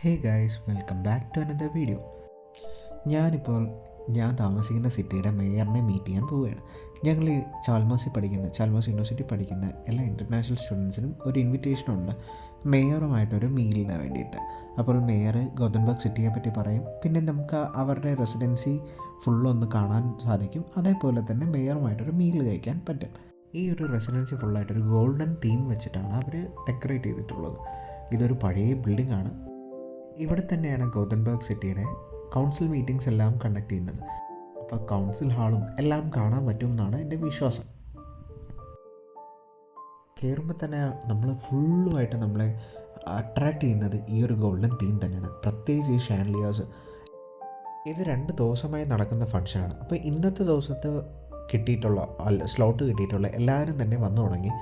Hey guys, welcome back to another video. ഞാൻ താമസിക്കുന്ന സിറ്റിയുടെ മേയറിനെ മീറ്റ് ചെയ്യാൻ പോവുകയാണ്. ഞങ്ങൾ ഈ ചാൽമോസ് യൂണിവേഴ്സിറ്റി പഠിക്കുന്ന എല്ലാ ഇൻ്റർനാഷണൽ സ്റ്റുഡൻസിനും ഒരു ഇൻവിറ്റേഷനുണ്ട് മേയറുമായിട്ടൊരു മീലിന് വേണ്ടിയിട്ട്. അപ്പോൾ മേയർ ഗോതൻബർഗ് സിറ്റിയെ പറ്റി പറയും, പിന്നെ നമുക്ക് അവരുടെ റെസിഡൻസി ഫുള്ളൊന്ന് കാണാൻ സാധിക്കും. അതേപോലെ തന്നെ മേയറുമായിട്ടൊരു മീൽ കഴിക്കാൻ പറ്റും. ഈ ഒരു റെസിഡൻസി ഫുള്ളായിട്ടൊരു ഗോൾഡൻ തീം വെച്ചിട്ടാണ് അവർ ഡെക്കറേറ്റ് ചെയ്തിട്ടുള്ളത്. ഇതൊരു പഴയ ബിൽഡിംഗ് ആണ്. ഇവിടെ തന്നെയാണ് ഗോതൻബർഗ് സിറ്റിയുടെ കൗൺസിൽ മീറ്റിംഗ്സ് എല്ലാം കണ്ടക്ട് ചെയ്യുന്നത്. അപ്പോൾ കൗൺസിൽ ഹാളും എല്ലാം കാണാൻ പറ്റുമെന്നാണ് എൻ്റെ വിശ്വാസം. കയറുമ്പോൾ തന്നെ ഫുള്ളുമായിട്ട് നമ്മളെ അട്രാക്റ്റ് ചെയ്യുന്നത് ഈ ഒരു ഗോൾഡൻ തീം തന്നെയാണ്. പ്രത്യേകിച്ച് ഈ ഷാൻലിയേഴ്സ്. ഇത് 2 ദിവസമായി നടക്കുന്ന ഫംഗ്ഷനാണ്. അപ്പോൾ ഇന്നത്തെ ദിവസത്തെ സ്ലോട്ട് കിട്ടിയിട്ടുള്ള എല്ലാവരും തന്നെ വന്നു തുടങ്ങി.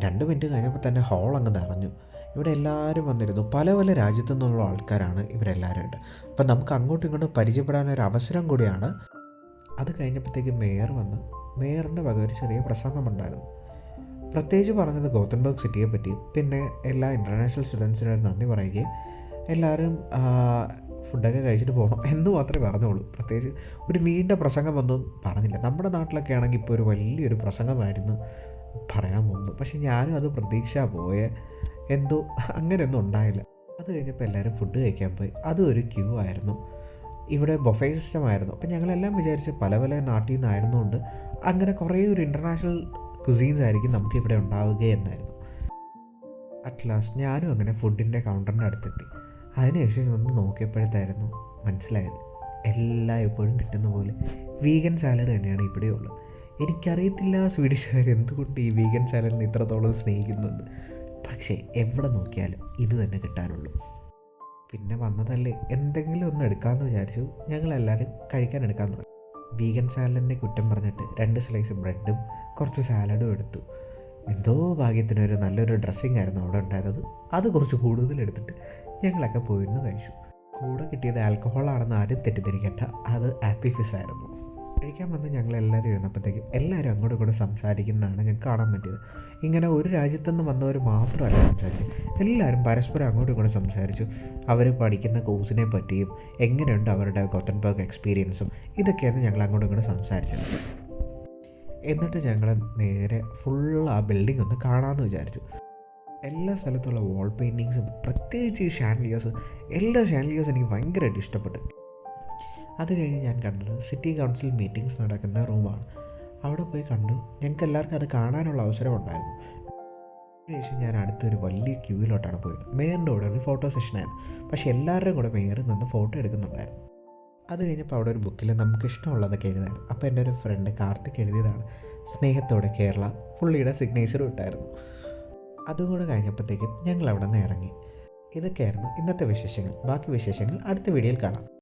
2 മിനിറ്റ് കഴിഞ്ഞപ്പോൾ തന്നെ ഹാൾ അങ്ങ് നിറഞ്ഞു. ഇവിടെ എല്ലാവരും വന്നിരുന്നു. പല പല രാജ്യത്തു നിന്നുള്ള ആൾക്കാരാണ് ഇവരെല്ലാവരും ഉണ്ട്. അപ്പം നമുക്ക് അങ്ങോട്ടും ഇങ്ങോട്ടും പരിചയപ്പെടാനൊരു അവസരം കൂടിയാണ്. അത് കഴിഞ്ഞപ്പോഴത്തേക്ക് മേയർ വന്ന് മേയറിൻ്റെ വക ഒരു ചെറിയ പ്രസംഗമുണ്ടായിരുന്നു. പ്രത്യേകിച്ച് പറഞ്ഞത് ഗോതൻബർഗ് സിറ്റിയെ പറ്റി, പിന്നെ എല്ലാ ഇൻ്റർനാഷണൽ സ്റ്റുഡൻസിനോട് നന്ദി പറയുകയും എല്ലാവരും ഫുഡൊക്കെ കഴിച്ചിട്ട് പോകണം എന്ന് മാത്രമേ പറഞ്ഞുള്ളൂ. പ്രത്യേകിച്ച് ഒരു നീണ്ട പ്രസംഗമൊന്നും പറഞ്ഞില്ല. നമ്മുടെ നാട്ടിലൊക്കെ ആണെങ്കിൽ ഇപ്പോൾ ഒരു വലിയൊരു പ്രസംഗമായിരുന്നു പറയാൻ പോകുന്നു. പക്ഷേ ഞാനും അത് എന്തോ അങ്ങനെയൊന്നും ഉണ്ടായില്ല. അത് കഴിഞ്ഞപ്പോൾ എല്ലാവരും ഫുഡ് കഴിക്കാൻ പോയി. അതും ഒരു ക്യൂ ആയിരുന്നു. ഇവിടെ ബൊഫേ സിസ്റ്റം ആയിരുന്നു. അപ്പോൾ ഞങ്ങളെല്ലാം വിചാരിച്ച് പല പല നാട്ടിൽ നിന്നായിരുന്നുകൊണ്ട് അങ്ങനെ കുറേ ഒരു ഇൻ്റർനാഷണൽ കുസീൻസ് ആയിരിക്കും നമുക്കിവിടെ ഉണ്ടാവുകയെന്നായിരുന്നു. അറ്റ് ലാസ്റ്റ് ഞാനും അങ്ങനെ ഫുഡിൻ്റെ കൗണ്ടറിൻ്റെ അടുത്തെത്തി. അതിനുശേഷം ഒന്ന് നോക്കിയപ്പോഴത്തായിരുന്നു മനസ്സിലായത് എല്ലാം എപ്പോഴും കിട്ടുന്ന പോലെ വീഗൻ സാലഡ് തന്നെയാണ് ഇവിടെയുള്ളത്. എനിക്കറിയത്തില്ല സ്വീഡിഷുകാർ എന്തുകൊണ്ട് ഈ വീഗൻ സാലഡിനെ ഇത്രത്തോളം സ്നേഹിക്കുന്നത്. പക്ഷേ എവിടെ നോക്കിയാലും ഇത് തന്നെ കിട്ടാനുള്ളൂ. പിന്നെ വന്നതല്ലേ, എന്തെങ്കിലും ഒന്ന് എടുക്കാമെന്ന് വിചാരിച്ചു. ഞങ്ങളെല്ലാവരും കഴിക്കാൻ എടുക്കാൻ തുടങ്ങി. വീഗൻ സാലഡിനെ കുറ്റം പറഞ്ഞിട്ട് 2 സ്ലൈസ് ബ്രെഡും കുറച്ച് സാലഡും എടുത്തു. എന്തോ ഭാഗ്യത്തിനൊരു നല്ലൊരു ഡ്രസ്സിങ് ആയിരുന്നു അവിടെ ഉണ്ടായിരുന്നത്. അത് കുറച്ച് കൂടുതൽ എടുത്തിട്ട് ഞങ്ങളൊക്കെ പോയിരുന്നു കഴിച്ചു. കൂടെ കിട്ടിയത് ആൽക്കഹോളാണെന്ന് ആരും തെറ്റിദ്ധരിക്കണ്ട, അത് ആപ്പി ഫിസ് ആയിരുന്നു. കഴിക്കാൻ വന്ന് ഞങ്ങളെല്ലാവരും ഇരുന്നപ്പോഴത്തേക്കും എല്ലാവരും അങ്ങോട്ടും ഇങ്ങോട്ടും സംസാരിക്കുന്നതാണ് ഞങ്ങൾക്ക് കാണാൻ പറ്റിയത്. ഇങ്ങനെ ഒരു രാജ്യത്തുനിന്ന് വന്നവർ മാത്രമല്ല സംസാരിച്ചു, എല്ലാവരും പരസ്പരം അങ്ങോട്ടും ഇങ്ങോട്ടും സംസാരിച്ചു. അവർ പഠിക്കുന്ന കോഴ്സിനെ പറ്റിയും എങ്ങനെയുണ്ട് അവരുടെ ഗോതൻബർഗ് എക്സ്പീരിയൻസും ഇതൊക്കെയാണ് ഞങ്ങൾ അങ്ങോട്ടും ഇങ്ങോട്ടും സംസാരിച്ചത്. എന്നിട്ട് ഞങ്ങൾ നേരെ ആ ബിൽഡിംഗ് ഒന്ന് കാണാമെന്ന് വിചാരിച്ചു. എല്ലാ സ്ഥലത്തുള്ള വാൾ പെയിൻറ്റിങ്സും പ്രത്യേകിച്ച് ഈ എല്ലാ ഷാൻലിയേഴ്സും എനിക്ക് ഭയങ്കരമായിട്ട് ഇഷ്ടപ്പെട്ടു. അത് കഴിഞ്ഞ് ഞാൻ കണ്ടത് സിറ്റി കൗൺസിൽ മീറ്റിംഗ്സ് നടക്കുന്ന റൂമാണ്. അവിടെ പോയി കണ്ടു. ഞങ്ങൾക്ക് എല്ലാവർക്കും അത് കാണാനുള്ള അവസരം ഉണ്ടായിരുന്നു. അതിനുശേഷം ഞാൻ അടുത്തൊരു വലിയ ക്യൂവിലോട്ടാണ് പോയത്. മേയറിൻ്റെ കൂടെ ഒരു ഫോട്ടോ സെഷനായിരുന്നു. പക്ഷേ എല്ലാവരുടെയും കൂടെ മേയർ നിന്ന് ഫോട്ടോ എടുക്കുന്നുണ്ടായിരുന്നു. അത് കഴിഞ്ഞപ്പോൾ അവിടെ ഒരു ബുക്കിൽ നമുക്ക് ഇഷ്ടമുള്ളതൊക്കെ എഴുതായിരുന്നു. അപ്പോൾ എൻ്റെ ഒരു ഫ്രണ്ട് കാർത്തിക് എഴുതിയതാണ് സ്നേഹത്തോടെ കേരള. പുള്ളിയുടെ സിഗ്നേച്ചറും ഇട്ടായിരുന്നു. അതും കൂടെ കഴിഞ്ഞപ്പോഴത്തേക്കും ഞങ്ങൾ അവിടെ നിന്ന് ഇറങ്ങി. ഇതൊക്കെയായിരുന്നു ഇന്നത്തെ വിശേഷങ്ങൾ. ബാക്കി വിശേഷങ്ങൾ അടുത്ത വീഡിയോയിൽ കാണാം.